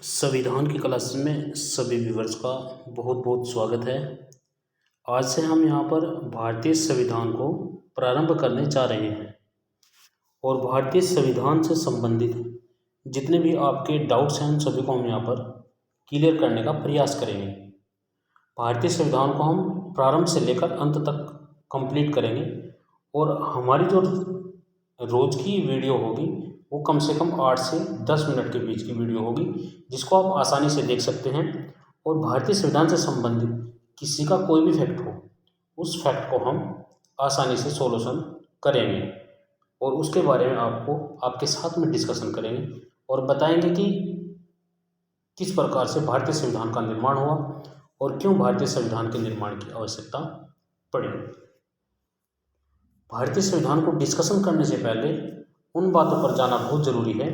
संविधान की क्लास में सभी व्यूवर्स का बहुत बहुत स्वागत है। आज से हम यहाँ पर भारतीय संविधान को प्रारंभ करने जा रहे हैं और भारतीय संविधान से संबंधित जितने भी आपके डाउट्स हैं उन सभी को हम यहाँ पर क्लियर करने का प्रयास करेंगे। भारतीय संविधान को हम प्रारंभ से लेकर अंत तक कंप्लीट करेंगे और हमारी जो रोज़ की वीडियो होगी वो कम से कम 8 से 10 मिनट के बीच की वीडियो होगी, जिसको आप आसानी से देख सकते हैं। और भारतीय संविधान से संबंधित किसी का कोई भी फैक्ट हो, उस फैक्ट को हम आसानी से सॉल्यूशन करेंगे और उसके बारे में आपको आपके साथ में डिस्कशन करेंगे और बताएंगे कि किस प्रकार से भारतीय संविधान का निर्माण हुआ और क्यों भारतीय संविधान के निर्माण की आवश्यकता पड़ी। भारतीय संविधान को डिस्कशन करने से पहले उन बातों पर जाना बहुत ज़रूरी है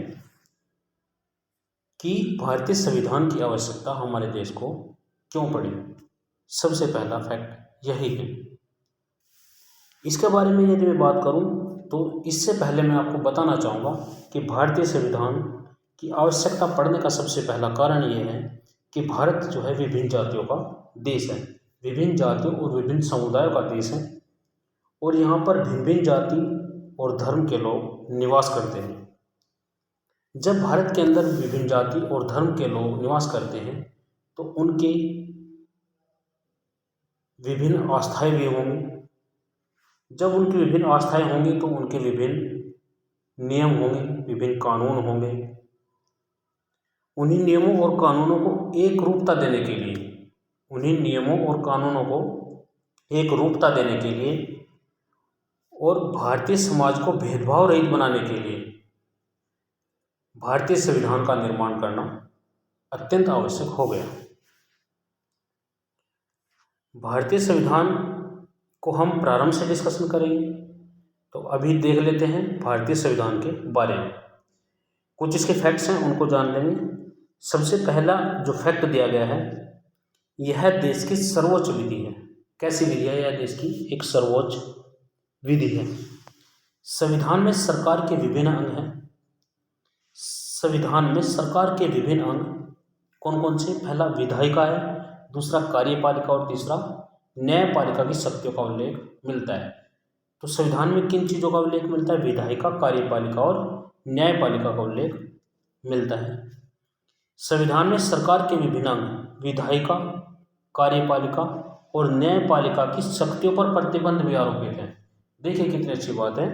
कि भारतीय संविधान की आवश्यकता हमारे देश को क्यों पड़ी। सबसे पहला फैक्ट यही है। इसके बारे में यदि मैं बात करूं तो इससे पहले मैं आपको बताना चाहूँगा कि भारतीय संविधान की आवश्यकता पड़ने का सबसे पहला कारण ये है कि भारत जो है विभिन्न जातियों का देश है, विभिन्न जातियों और विभिन्न समुदायों का देश है और यहाँ पर भिन्न भिन्न जाति और धर्म के लोग निवास करते हैं। जब भारत के अंदर विभिन्न जाति और धर्म के लोग निवास करते हैं तो उनकी विभिन्न आस्थाएं भी होंगी। जब उनकी विभिन्न आस्थाएं होंगी तो उनके विभिन्न नियम होंगे, विभिन्न कानून होंगे। उन्हीं नियमों और कानूनों को एक रूपता देने के लिए, उन्हीं नियमों और कानूनों को एक रूपता देने के लिए और भारतीय समाज को भेदभाव रहित बनाने के लिए भारतीय संविधान का निर्माण करना अत्यंत आवश्यक हो गया। भारतीय संविधान को हम प्रारंभ से डिस्कशन करेंगे, तो अभी देख लेते हैं भारतीय संविधान के बारे में। कुछ इसके फैक्ट्स हैं उनको जान लेंगे। सबसे पहला जो फैक्ट दिया गया है, यह देश की सर्वोच्च विधि है। कैसी विधि है? यह देश की एक सर्वोच्च विधि है। संविधान में सरकार के विभिन्न अंग हैं। संविधान में सरकार के विभिन्न अंग कौन कौन से? पहला विधायिका है, दूसरा कार्यपालिका और तीसरा न्यायपालिका की शक्तियों का उल्लेख मिलता है। तो संविधान में किन चीज़ों का उल्लेख मिलता है? विधायिका, कार्यपालिका और न्यायपालिका का उल्लेख मिलता है। संविधान में सरकार के विभिन्न अंग विधायिका, कार्यपालिका और न्यायपालिका की शक्तियों पर प्रतिबंध भी आरोपित है। देखिए कितनी अच्छी बात है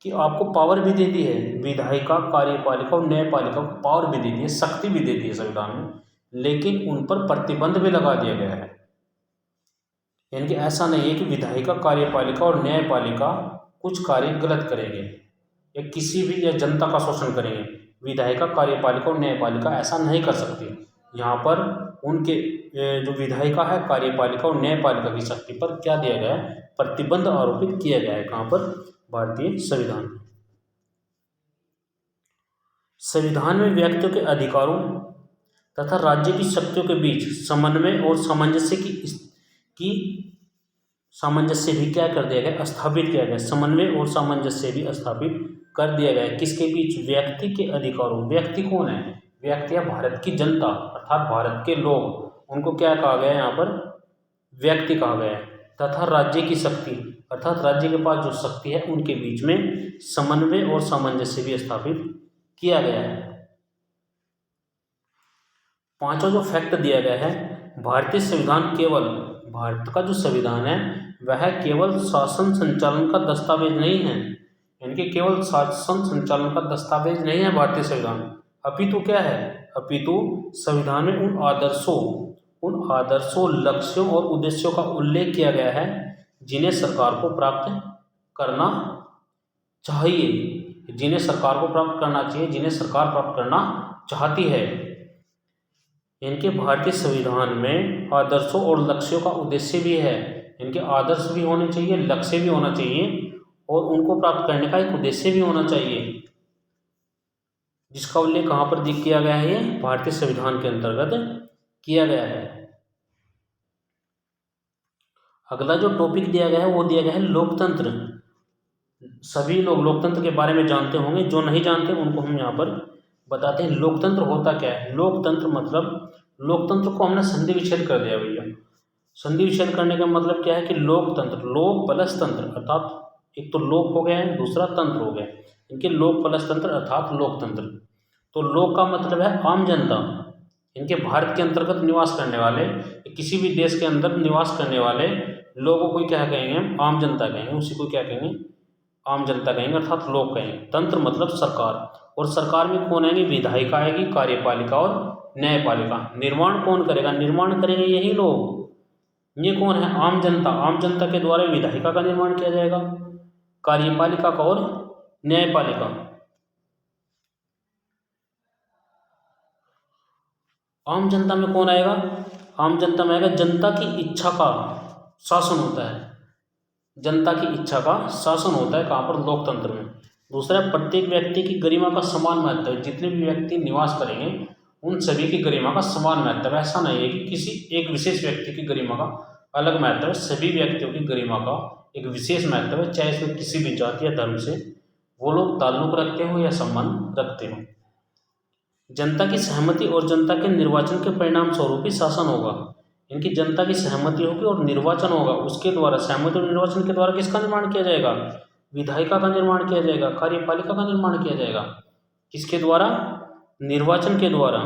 कि आपको पावर भी दे दी है, विधायिका, कार्यपालिका और न्यायपालिका को पावर भी दे दी है, शक्ति भी दे दी है संविधान में, लेकिन उन पर प्रतिबंध भी लगा दिया गया है। यानी कि ऐसा नहीं है कि विधायिका, कार्यपालिका और न्यायपालिका कुछ कार्य गलत करेंगे या किसी भी या जनता का शोषण करेंगे। विधायिका, कार्यपालिका और न्यायपालिका ऐसा नहीं कर सकती। यहाँ पर उनके जो विधायिका है, कार्यपालिका और न्यायपालिका की शक्ति पर क्या दिया गया है? प्रतिबंध आरोपित किया गया है। कहाँ पर? भारतीय संविधान में। संविधान में व्यक्तियों के अधिकारों तथा राज्य की शक्तियों के बीच समन्वय और सामंजस्य भी क्या कर दिया गया? स्थापित किया गया। समन्वय और सामंजस्य भी स्थापित कर दिया गया। किसके बीच? व्यक्ति के अधिकारों। व्यक्ति कौन है? व्यक्ति है भारत की जनता, अर्थात भारत के लोग, उनको क्या कहा गया है? यहाँ पर व्यक्ति कहा गया है। तथा राज्य की शक्ति, अर्थात राज्य के पास जो शक्ति है उनके बीच में समन्वय और सामंजस्य भी स्थापित किया गया है। पांचवा जो फैक्ट दिया गया है, भारतीय संविधान केवल, भारत का जो संविधान है वह केवल शासन संचालन का दस्तावेज नहीं है। यानी कि केवल शासन संचालन का दस्तावेज नहीं है भारतीय संविधान, अपितु क्या है? अपितु संविधान में उन आदर्शों, लक्ष्यों और उद्देश्यों का उल्लेख किया गया है जिन्हें सरकार को प्राप्त करना चाहिए, जिन्हें सरकार को प्राप्त करना चाहिए, जिन्हें सरकार प्राप्त करना चाहती है। इनके भारतीय संविधान में आदर्शों और लक्ष्यों का उद्देश्य भी है। इनके आदर्श भी होने चाहिए, लक्ष्य भी होना चाहिए और उनको प्राप्त करने का एक उद्देश्य भी होना चाहिए, जिसका उल्लेख कहाँ पर किया गया है? ये भारतीय संविधान के अंतर्गत किया गया है। अगला जो टॉपिक दिया गया है वो दिया गया है लोकतंत्र। सभी लोग लोकतंत्र के बारे में जानते होंगे, जो नहीं जानते उनको हम यहाँ पर बताते हैं लोकतंत्र होता क्या है। लोकतंत्र मतलब, लोकतंत्र को हमने संधि विच्छेद कर दिया भैया। संधि विच्छेद करने का मतलब क्या है कि लोकतंत्र, लोक प्लस तंत्र, अर्थात एक तो लोक हो गया है, दूसरा तंत्र हो गया, इनके लोक प्लस तंत्र अर्थात लोकतंत्र। तो लोक का मतलब है आम जनता, इनके भारत के अंतर्गत निवास करने वाले, किसी भी देश के अंदर निवास करने वाले लोगों को क्या कहेंगे हम, आम जनता कहेंगे, उसी को क्या कहेंगे, आम जनता कहेंगे अर्थात लोग कहेंगे। तंत्र मतलब सरकार, और सरकार में कौन आएंगे, विधायिका आएगी, कार्यपालिका और न्यायपालिका। निर्माण कौन करेगा, निर्माण करेंगे यही लोग। ये कौन है, आम जनता। आम जनता के द्वारा विधायिका का निर्माण किया जाएगा, कार्यपालिका का और न्यायपालिका। आम जनता में कौन आएगा, आम जनता में आएगा जनता की इच्छा का शासन होता है, जनता की इच्छा का शासन होता है कहाँ पर, लोकतंत्र में। दूसरा, प्रत्येक व्यक्ति की गरिमा का समान महत्व है। जितने भी व्यक्ति निवास करेंगे उन सभी की गरिमा का समान महत्व है। ऐसा नहीं है कि किसी एक विशेष व्यक्ति की गरिमा का अलग महत्व है, सभी व्यक्तियों की गरिमा का एक विशेष महत्व है, चाहे इसमें किसी भी जाति या धर्म से वो लोग ताल्लुक रखते हो या संबंध रखते हो। जनता की सहमति और जनता के निर्वाचन के परिणाम स्वरूप ही शासन होगा। इनकी जनता की सहमति होगी और निर्वाचन होगा, उसके द्वारा, सहमति और निर्वाचन के द्वारा किसका निर्माण किया जाएगा, विधायिका का निर्माण किया जाएगा, कार्यपालिका का निर्माण किया जाएगा। किसके द्वारा, निर्वाचन के द्वारा।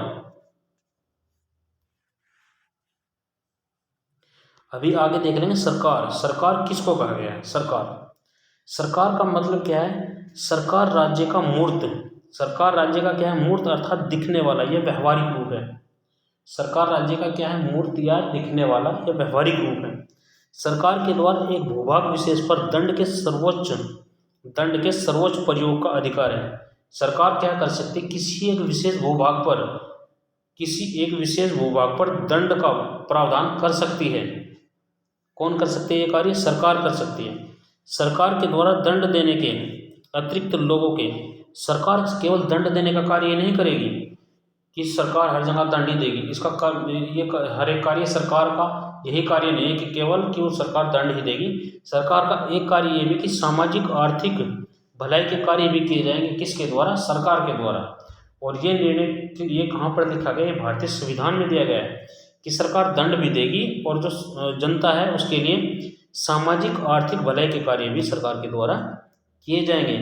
अभी आगे देख लेंगे सरकार। सरकार किसको कहा गया है, सरकार, सरकार का मतलब क्या है, सरकार राज्य का मूर्त, सरकार राज्य का क्या है, मूर्त अर्थात दिखने वाला, यह व्यवहारिक रूप है। सरकार राज्य का क्या है, मूर्त या दिखने वाला या व्यवहारिक रूप है। सरकार के द्वारा एक भूभाग विशेष पर दंड के सर्वोच्च प्रयोग का अधिकार है। सरकार क्या कर सकती है, किसी एक विशेष भूभाग पर दंड का प्रावधान कर सकती है। कौन कर सकती है ये कार्य, सरकार कर सकती है। सरकार के द्वारा दंड देने के अतिरिक्त लोगों के, सरकार केवल दंड देने का कार्य ये नहीं करेगी कि सरकार हर जगह दंड ही देगी, इसका ये हर एक कार्य सरकार का यही कार्य नहीं है कि केवल कि वो सरकार दंड ही देगी। सरकार का एक कार्य ये भी कि सामाजिक आर्थिक भलाई के कार्य भी किए जाएंगे, किसके द्वारा, सरकार के द्वारा। और ये निर्णय ये कहाँ पर लिखा गया है, भारतीय संविधान में दिया गया है कि सरकार दंड भी देगी और जो जनता है उसके लिए सामाजिक आर्थिक भलाई के कार्य भी सरकार के द्वारा किए जाएंगे।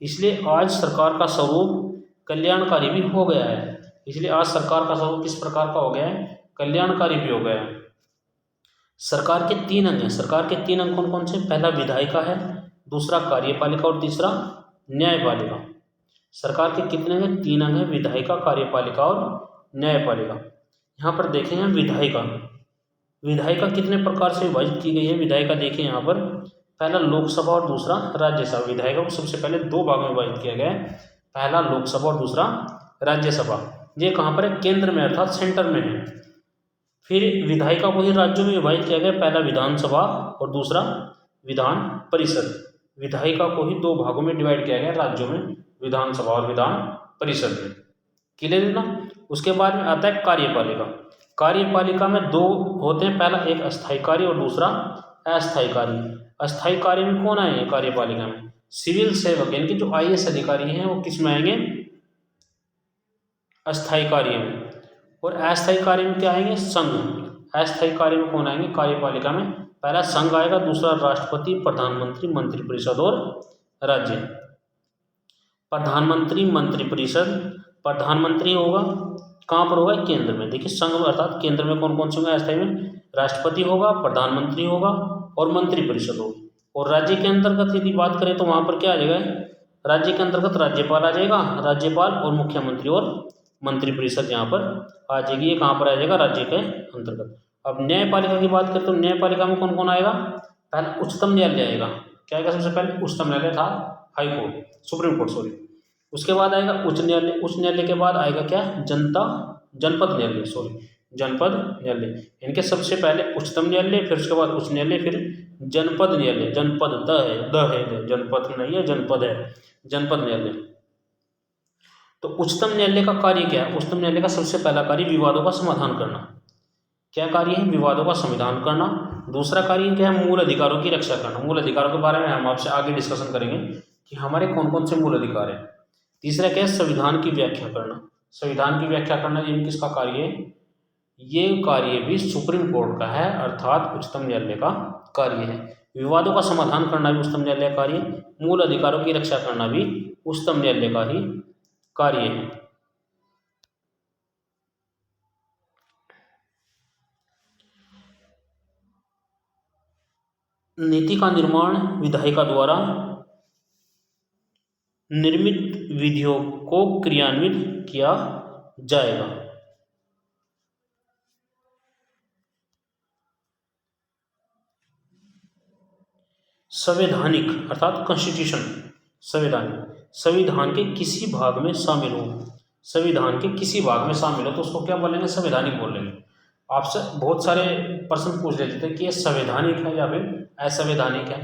इसलिए आज सरकार का स्वरूप कल्याणकारी भी हो गया है। इसलिए आज सरकार का स्वरूप किस प्रकार का हो गया है, कल्याणकारी भी हो गया है। सरकार के 3 अंग हैं। सरकार के 3 अंग कौन कौन से, पहला विधायिका है, दूसरा कार्यपालिका और तीसरा न्यायपालिका। सरकार के कितने हैं, 3 अंग हैं, विधायिका, कार्यपालिका और न्यायपालिका। यहाँ पर देखें हम विधायिका, विधायिका कितने प्रकार से विभाजित की गई है। विधायिका देखें यहाँ पर, पहला लोकसभा और दूसरा राज्यसभा। विधायिका को सबसे पहले 2 भाग में विभाजित किया गया है, पहला लोकसभा और दूसरा राज्यसभा। ये कहाँ पर है, केंद्र में अर्थात सेंटर में है। फिर विधायिका को ही राज्यों में विभाजित किया गया, पहला विधानसभा और दूसरा विधान परिषद। विधायिका को ही 2 भागों में डिवाइड किया गया, राज्यों में विधानसभा और विधान परिषद में। क्लियर है ना। उसके बाद में आता है कार्यपालिका। कार्यपालिका में 2 होते हैं, पहला एक अस्थायी कार्य और दूसरा अस्थायी कार्य। अस्थायी कार्य में कौन आएंगे, कार्यपालिका में सिविल सेवक, यानी कि जो IAS अधिकारी हैं वो किस में आएंगे, अस्थायी कार्य में। और अस्थायी कार्य में क्या आएंगे, संघ। अस्थायी कार्य में कौन आएंगे, कार्यपालिका में पहला संघ आएगा, दूसरा राष्ट्रपति, प्रधानमंत्री, मंत्रिपरिषद और राज्य। प्रधानमंत्री, मंत्रिपरिषद, प्रधानमंत्री होगा कहाँ पर होगा, केंद्र में। देखिए संघ अर्थात केंद्र में कौन कौन से होंगे, अस्थायी में राष्ट्रपति होगा, प्रधानमंत्री होगा और मंत्रिपरिषद होगी। और राज्य के अंतर्गत यदि बात करें तो वहाँ पर क्या आ जाएगा, राज्य के अंतर्गत राज्यपाल आ जाएगा, राज्यपाल और मुख्यमंत्री और मंत्रिपरिषद यहाँ पर आ जाएगी। ये कहाँ पर आ जाएगा, राज्य के अंतर्गत। अब न्यायपालिका की बात करें तो न्यायपालिका में कौन कौन आएगा, पहले उच्चतम न्यायालय आएगा। क्या आएगा सबसे पहले, उच्चतम न्यायालय था high court, supreme court sorry. उसके बाद आएगा उच्च न्यायालय। उच्च न्यायालय के बाद आएगा क्या, जनपद न्यायालय सॉरी, जनपद न्यायालय। इनके सबसे पहले उच्चतम न्यायालय, फिर उसके बाद उच्च न्यायालय, फिर जनपद न्यायालय। जनपद द है, जनपद नहीं है, जनपद है, जनपद न्यायालय। तो उच्चतम न्यायालय का कार्य क्या है, उच्चतम न्यायालय का सबसे पहला कार्य विवादों का समाधान करना। क्या कार्य है, विवादों का समाधान करना। दूसरा कार्य क्या है, मूल अधिकारों की रक्षा करना। मूल अधिकारों के बारे में हम आपसे आगे डिस्कशन करेंगे कि हमारे कौन कौन से मूल अधिकार हैं। तीसरा क्या है, संविधान की व्याख्या करना। संविधान की व्याख्या करना ये भी किसका कार्य है? ये कार्य भी सुप्रीम कोर्ट का है, अर्थात उच्चतम न्यायालय का कार्य है। विवादों का समाधान करना भी उच्चतम न्यायालय का कार्य है। मूल अधिकारों की रक्षा करना भी उच्चतम न्यायालय का ही कार्य है। नीति का निर्माण विधायिका द्वारा निर्मित विधियों को क्रियान्वित किया जाएगा। संवैधानिक अर्थात कॉन्स्टिट्यूशन, संविधान के किसी भाग में शामिल हो, संविधान के किसी भाग में शामिल हो तो उसको क्या बोलेंगे? संवैधानिक बोलेंगे। आपसे बहुत सारे प्रश्न पूछ लेते थे कि ये संवैधानिक है या फिर असंवैधानिक है।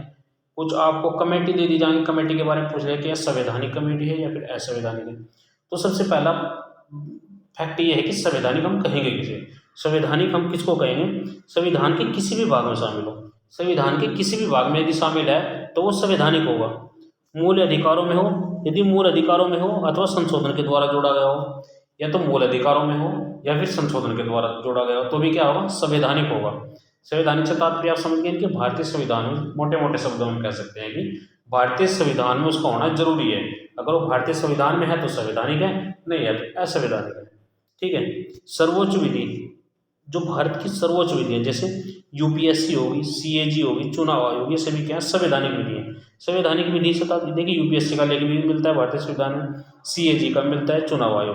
कुछ आपको कमेटी दे दी जाएंगी, कमेटी के बारे में पूछ रहे कि यह संवैधानिक कमेटी है या फिर असंवैधानिक है। तो सबसे पहला फैक्ट ये है कि संवैधानिक हम कहेंगे किसे? संवैधानिक हम किसको कहेंगे? संविधान के किसी भी भाग में शामिल हो, संविधान के किसी भी भाग में यदि शामिल है तो वो संवैधानिक होगा। मूल अधिकारों में हो, यदि मूल अधिकारों में हो अथवा संशोधन के द्वारा जोड़ा गया हो, या तो मूल अधिकारों में हो या फिर संशोधन के द्वारा जोड़ा गया हो, तो भी क्या होगा? संवैधानिक होगा। संवैधानिक से तात्पर्य आप समझ गए कि भारतीय संविधान में, मोटे मोटे शब्दों में कह सकते हैं कि भारतीय संविधान में उसका होना जरूरी है। अगर वो भारतीय संविधान में है तो संवैधानिक है, नहीं है तो असंवैधानिक है। ठीक है। सर्वोच्च विधि, जो भारत की सर्वोच्च विधि है, जैसे यूपीएससी होगी, सीएजी होगी, चुनाव आयोग, ये सभी क्या है? संवैधानिक विधि है। संवैधानिक विधि से देखिए यूपीएससी का लेख भी मिलता है भारतीय संविधान में, सीएजी का मिलता है, चुनाव आयोग